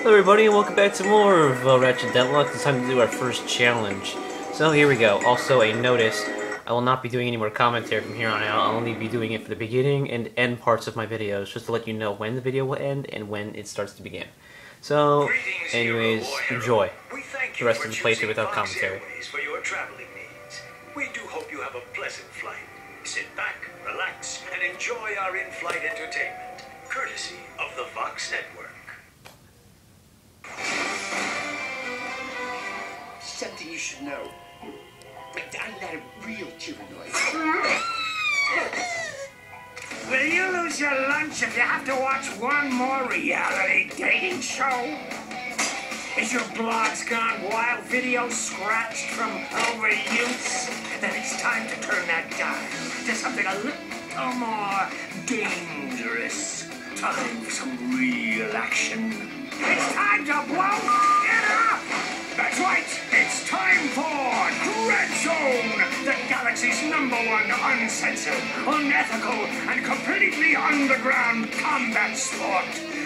Hello everybody and welcome back to more of Ratchet Deadlocked. It's time to do our first challenge. So here we go. Also a notice, I will not be doing any more commentary from here on out. I'll only be doing it for the beginning and end parts of my videos, just to let you know when the video will end and when it starts to begin. So, anyways, enjoy the rest of the playthrough without commentary. For your traveling needs. We do hope you have a pleasant flight. Sit back, relax, and enjoy our in-flight entertainment, courtesy of the Vox Network. Something you should know. I'm not a real humanoid. Will you lose your lunch if you have to watch one more reality dating show? Is your blog's gone wild video scratched from overuse? Then it's time to turn that dial to something a little more dangerous. Time for some real action. It's time to blow it up! That's right, it's time for Dread Zone, the galaxy's #1 uncensored, unethical, and completely underground combat sport.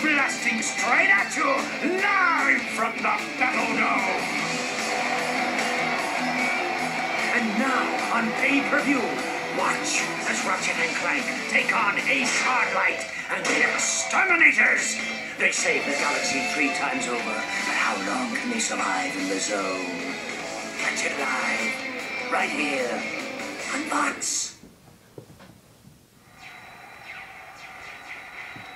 Blasting straight at you, live from the Battle Dome. And now, on pay-per-view, watch as Ratchet and Clank take on Ace Hardlight and the Exterminators. They saved the galaxy 3 times over, but how long can they survive in the zone? Catch it live, right here, on Vox.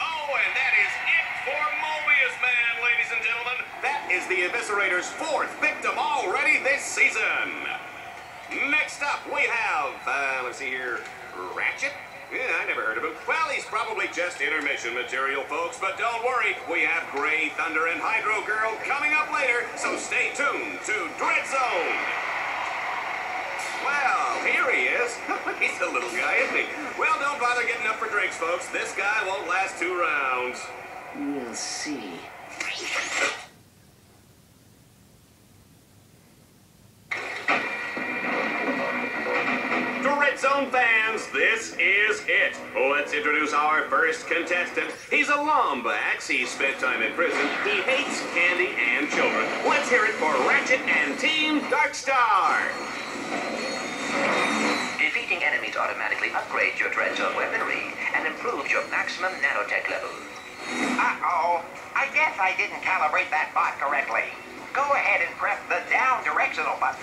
Oh, and that is it for Mobius Man, ladies and gentlemen. That is the Eviscerator's 4th victim already this season. Next up, we have, let's see here, Ratchet? Yeah, I never heard of him. Well, he's probably just intermission material, folks, but don't worry. We have Grey Thunder and Hydro Girl coming up later, so stay tuned to Dread Zone. Well, here he is. He's a little guy, isn't he? Well, don't bother getting up for drinks, folks. This guy won't last 2 rounds. We'll see. Red Zone fans, this is it. Let's introduce our first contestant. He's a Lombax. He spent time in prison. He hates candy and children. Let's hear it for Ratchet and Team Darkstar. Defeating enemies automatically upgrades your Dread Zone weaponry and improves your maximum nanotech level. Uh-oh. I guess I didn't calibrate that bot correctly. Go ahead and press the down directional button.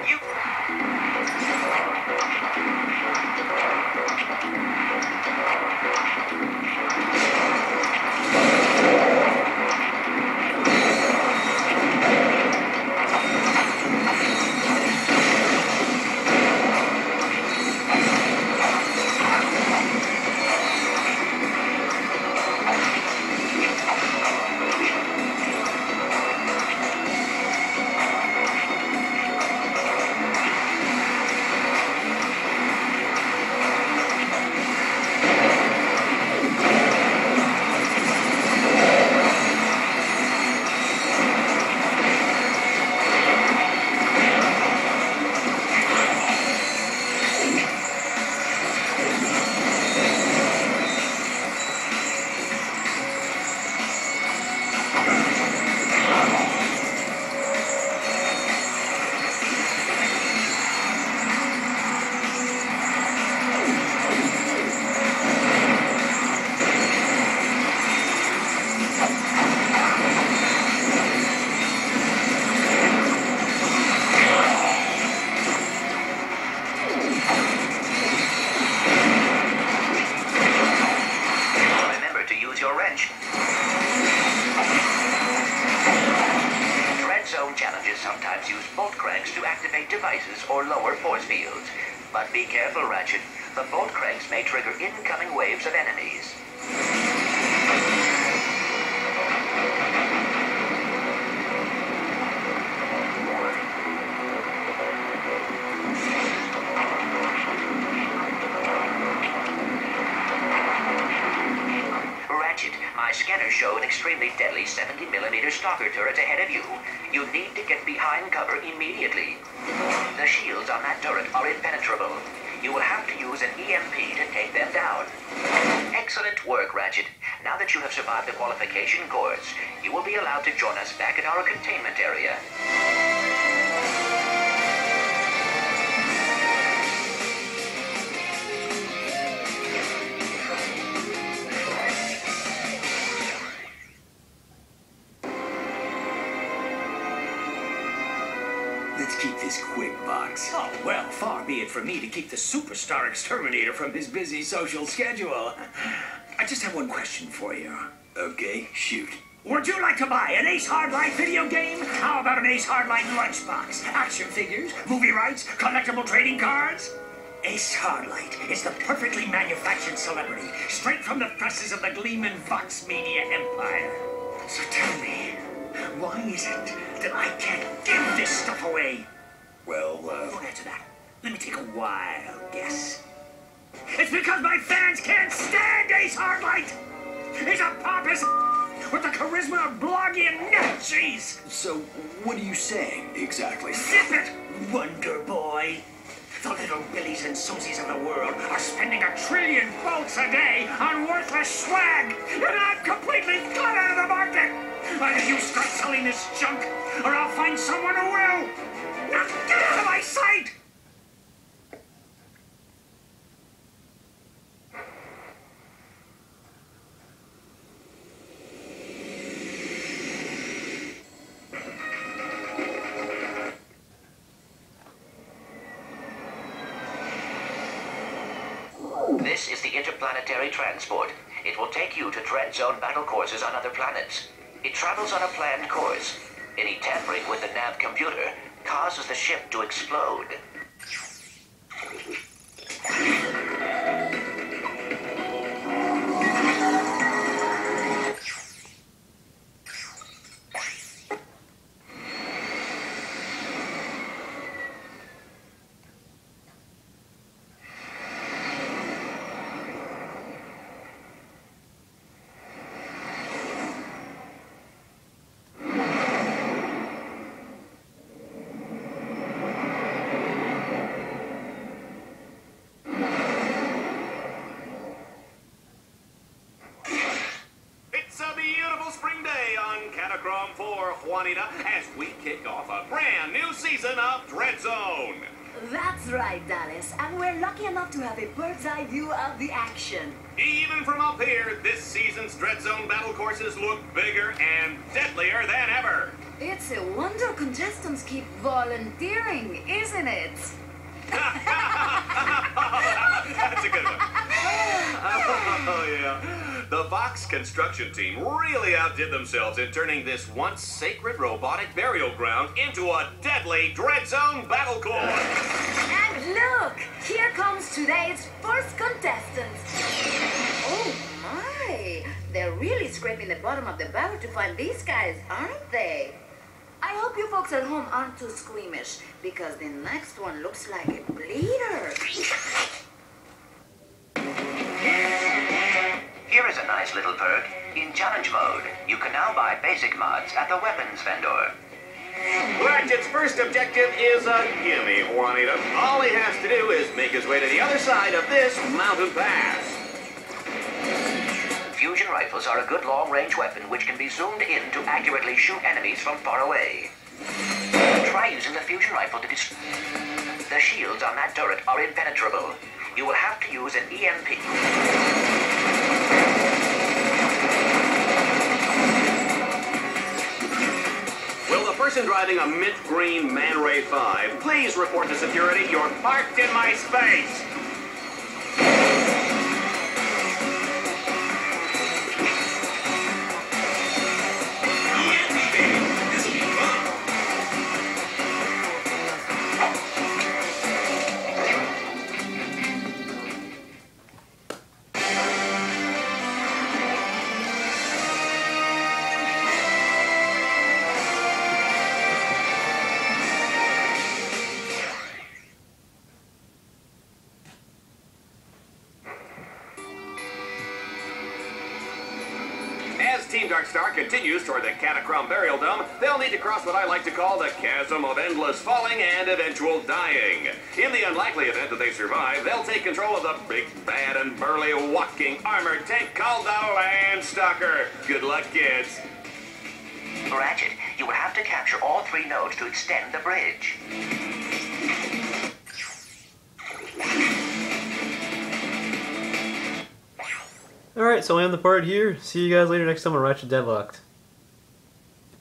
You... sometimes use bolt cranks to activate devices or lower force fields. But be careful, Ratchet. The bolt cranks may trigger incoming waves of enemies. My scanners show an extremely deadly 70mm stalker turret ahead of you. You need to get behind cover immediately. The shields on that turret are impenetrable. You will have to use an EMP to take them down. Excellent work, Ratchet. Now that you have survived the qualification course, you will be allowed to join us back at our containment area. Let's keep this quick, Box. Oh, well, far be it from me to keep the superstar exterminator from his busy social schedule. I just have one question for you. Okay, shoot. Would you like to buy an Ace Hardline video game? How about an Ace Hardline lunchbox? Action figures, movie rights, collectible trading cards? Ace Hardlight is the perfectly manufactured celebrity, straight from the presses of the gleaming Fox Media empire. So tell me, why is it that I can't give this stuff away? Well, Don't answer that. Let me take a wild guess. It's because my fans can't stand Ace Hardlight! He's a pompous with the charisma of blogging nut cheese! so what are you saying exactly? Zip it, Wonder Boy! The little Billies and Susies of the world are spending $1 trillion votes a day on worthless swag, and I'm completely cut out of the market! Either you start selling this junk, or I'll find someone who will! Now get out of my sight! This is the interplanetary transport. It will take you to Dread Zone battle courses on other planets. It travels on a planned course. Any tampering with the nav computer causes the ship to explode. Juanita, as we kick off a brand new season of Dread Zone. That's right, Dallas. And we're lucky enough to have a bird's eye view of the action. Even from up here, this season's Dread Zone battle courses look bigger and deadlier than ever. It's a wonder contestants keep volunteering, isn't it? That's a good one. Oh, yeah. The Fox construction team really outdid themselves in turning this once sacred robotic burial ground into a deadly Dread Zone battle course. And look, here comes today's first contestants. Oh my, they're really scraping the bottom of the barrel to find these guys, aren't they? I hope you folks at home aren't too squeamish, because the next one looks like a bleeder. Here is a nice little perk. In challenge mode, you can now buy basic mods at the weapons vendor. Ratchet's first objective is a gimme, Juanita. All he has to do is make his way to the other side of this mountain pass. Fusion rifles are a good long-range weapon which can be zoomed in to accurately shoot enemies from far away. Try using the fusion rifle to destroy... The shields on that turret are impenetrable. You will have to use an EMP. Will the person driving a mint green Man Ray 5 please report to security? You're parked in my space. Team Darkstar continues toward the Catacrom Burial Dome, they'll need to cross what I like to call the chasm of endless falling and eventual dying. In the unlikely event that they survive, they'll take control of the big, bad, and burly walking armored tank called the Landstalker. Good luck, kids. Ratchet, you will have to capture all 3 nodes to extend the bridge. Alright, so I end the part here. See you guys later next time on Ratchet Deadlocked.